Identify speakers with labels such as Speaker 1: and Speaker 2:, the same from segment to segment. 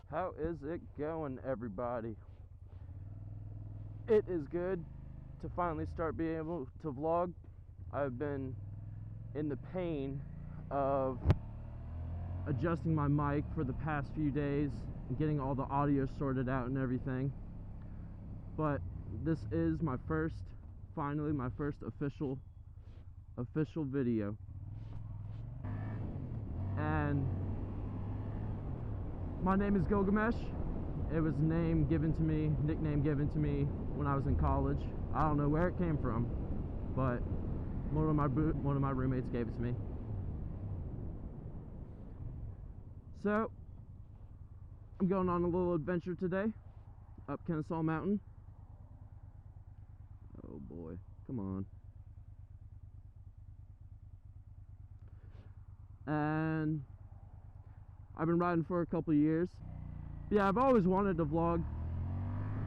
Speaker 1: How is it going, everybody? It is good to finally start being able to vlog. I've been in the pain of adjusting my mic for the past few days and getting all the audio sorted out and everything. But this is finally my first official video. And my name is Gilgamesh. It was a nickname given to me when I was in college. I don't know where it came from, but one of my roommates gave it to me. So I'm going on a little adventure today up Kennesaw Mountain. Oh boy, come on. And I've been riding for a couple years. Yeah, I've always wanted to vlog,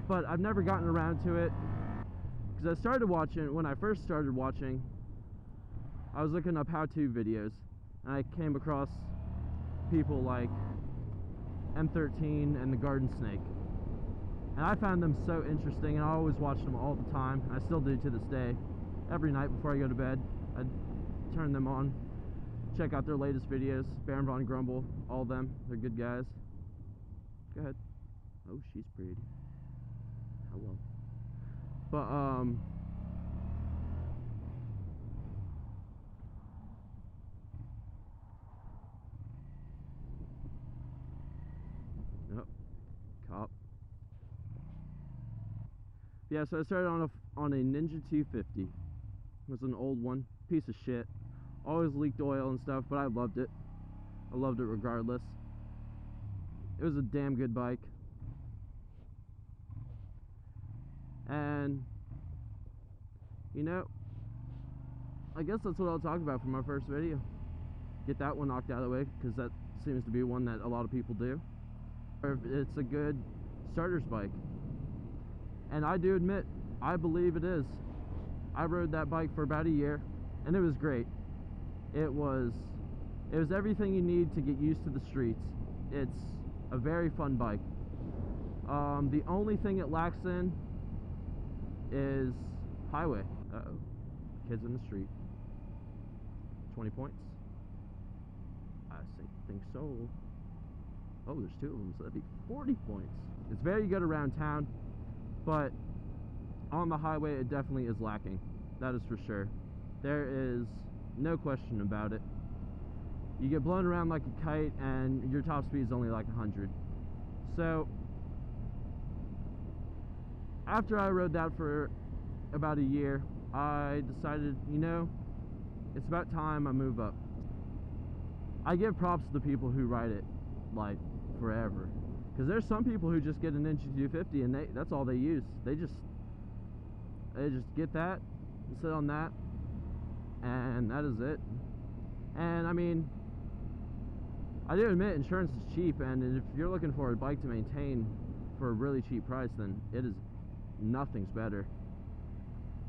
Speaker 1: but I've never gotten around to it. Because when I first started watching, I was looking up how-to videos, and I came across people like M13 and the Garden Snake. And I found them so interesting, and I always watched them all the time. I still do to this day. Every night before I go to bed, I turn them on, check out their latest videos. Baron Von Grumble, all of them. They're good guys. Go ahead. Oh, she's pretty. Hello. But, nope. Cop. Yeah, so I started on a Ninja 250. It was an old one. Piece of shit. Always leaked oil and stuff, but I loved it. I loved it regardless. It was a damn good bike. And, you know, I guess that's what I'll talk about for my first video. Get that one knocked out of the way, because that seems to be one that a lot of people do. Or if it's a good starter's bike. And I do admit, I believe it is. I rode that bike for about a year, and it was great. It was everything you need to get used to the streets. It's a very fun bike. The only thing it lacks in is highway. Uh-oh. Kids in the street. 20 points? I think so. Oh, there's two of them, so that'd be 40 points. It's very good around town, but on the highway it definitely is lacking. That is for sure. There is no question about it. You get blown around like a kite, and your top speed is only like 100. So after I rode that for about a year, I decided, you know, it's about time I move up. I give props to the people who ride it like forever, because there's some people who just get an Ninja 250 and that's all they use. They just get that and sit on that, and that is it. And I mean, I do admit insurance is cheap, and if you're looking for a bike to maintain for a really cheap price, then it is nothing's better.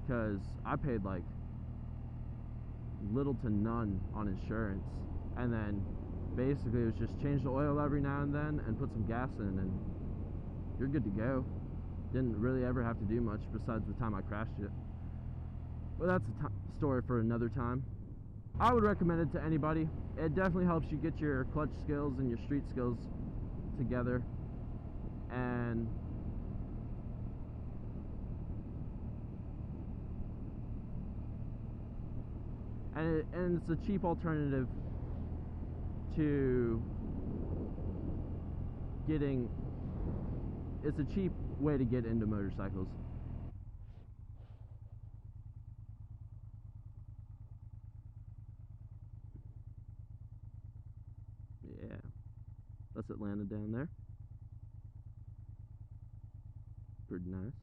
Speaker 1: Because I paid like little to none on insurance, and then basically it was just change the oil every now and then and put some gas in, and you're good to go. Didn't really ever have to do much besides the time I crashed it. But that's a story for another time. I would recommend it to anybody. It definitely helps you get your clutch skills and your street skills together. And it's a cheap alternative to it's a cheap way to get into motorcycles. Yeah, that's Atlanta down there. Pretty nice.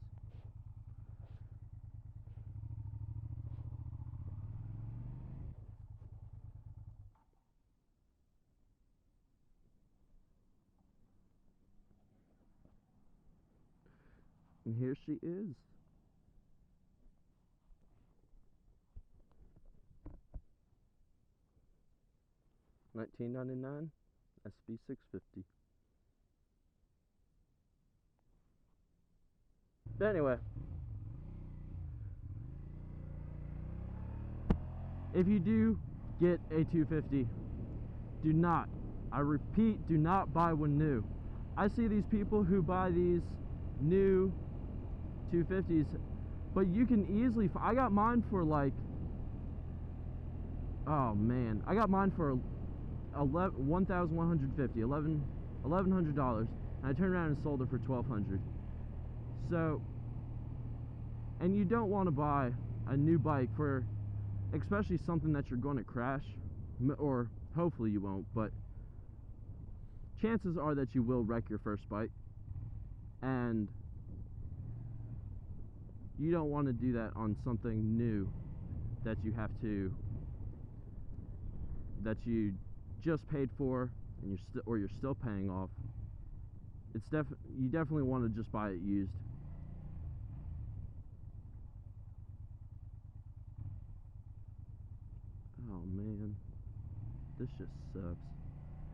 Speaker 1: And here she is. $19.99 SB650. But anyway, if you do get a 250, do not, I repeat, do not buy one new. I see these people who buy these new 250s, but you can easily, I got mine for like, oh man, I got mine for $1,150, $1,100, and I turned around and sold it for $1,200. So, and you don't want to buy a new bike for, especially something that you're going to crash, or hopefully you won't, but chances are that you will wreck your first bike, and you don't want to do that on something new that you have to, that you just paid for and you're still paying off. It's you definitely want to just buy it used. Oh man, this just sucks.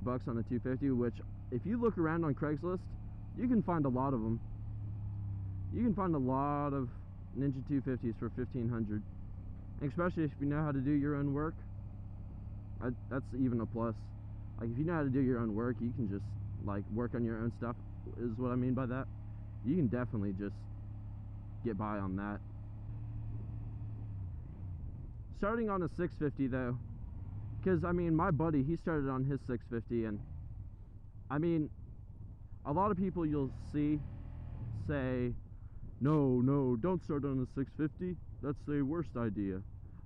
Speaker 1: Bucks on a 250, which if you look around on Craigslist, you can find a lot of them. You can find a lot of Ninja 250s for $1,500, especially if you know how to do your own work. That's even a plus. Like, if you know how to do your own work, you can just like work on your own stuff, is what I mean by that. You can definitely just get by on that. Starting on a 650 though, because I mean, my buddy, he started on his 650, and I mean, a lot of people you'll see say, no, don't start on a 650, that's the worst idea.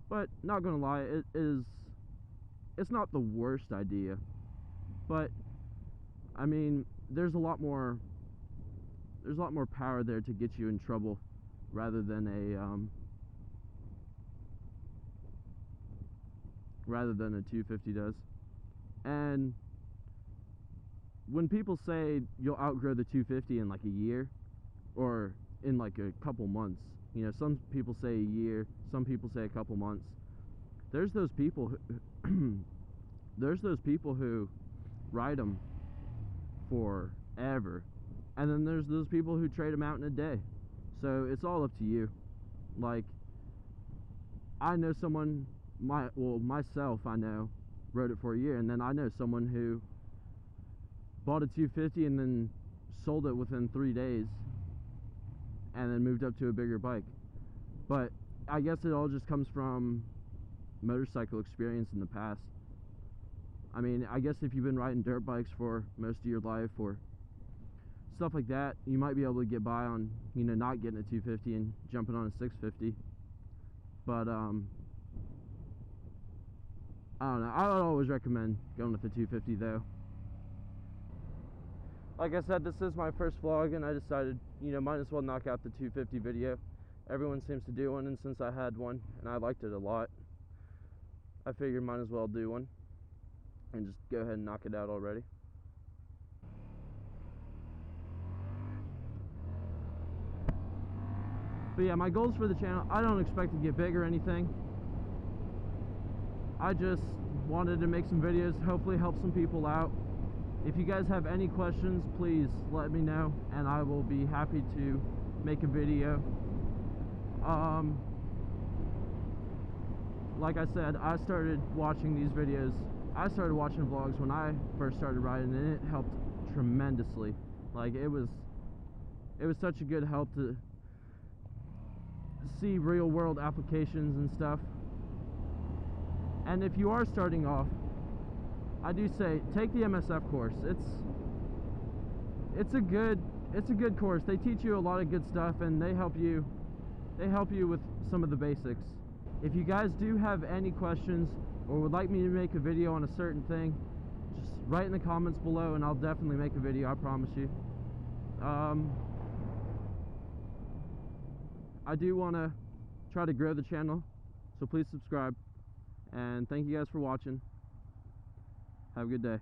Speaker 1: But not gonna lie, it's not the worst idea, but I mean, there's a lot more power there to get you in trouble rather than a 250 does. And when people say you'll outgrow the 250 in like a year or in like a couple months, you know, some people say a year, some people say a couple months. There's those people who ride them forever, and then there's those people who trade them out in a day. So it's all up to you. Like, I know someone, myself, I know, rode it for a year, and then I know someone who bought a 250 and then sold it within 3 days and then moved up to a bigger bike. But I guess it all just comes from motorcycle experience in the past. I mean, I guess if you've been riding dirt bikes for most of your life or stuff like that, you might be able to get by on, you know, not getting a 250 and jumping on a 650. But I don't know, I would always recommend going with the 250 though. Like I said, this is my first vlog, and I decided, you know, might as well knock out the 250 video. Everyone seems to do one, and since I had one and I liked it a lot, I figured might as well do one and just go ahead and knock it out already. But yeah, my goals for the channel, I don't expect to get big or anything. I just wanted to make some videos, hopefully help some people out. If you guys have any questions, please let me know, and I will be happy to make a video. Like I said, I started watching these videos, I started watching vlogs when I first started riding, and it helped tremendously. Like, it was such a good help to see real world applications and stuff. And if you are starting off, I do say take the MSF course. It's a good course. They teach you a lot of good stuff, and they help you with some of the basics. If you guys do have any questions or would like me to make a video on a certain thing, just write in the comments below and I'll definitely make a video, I promise you. I do want to try to grow the channel, so please subscribe, and thank you guys for watching. Have a good day.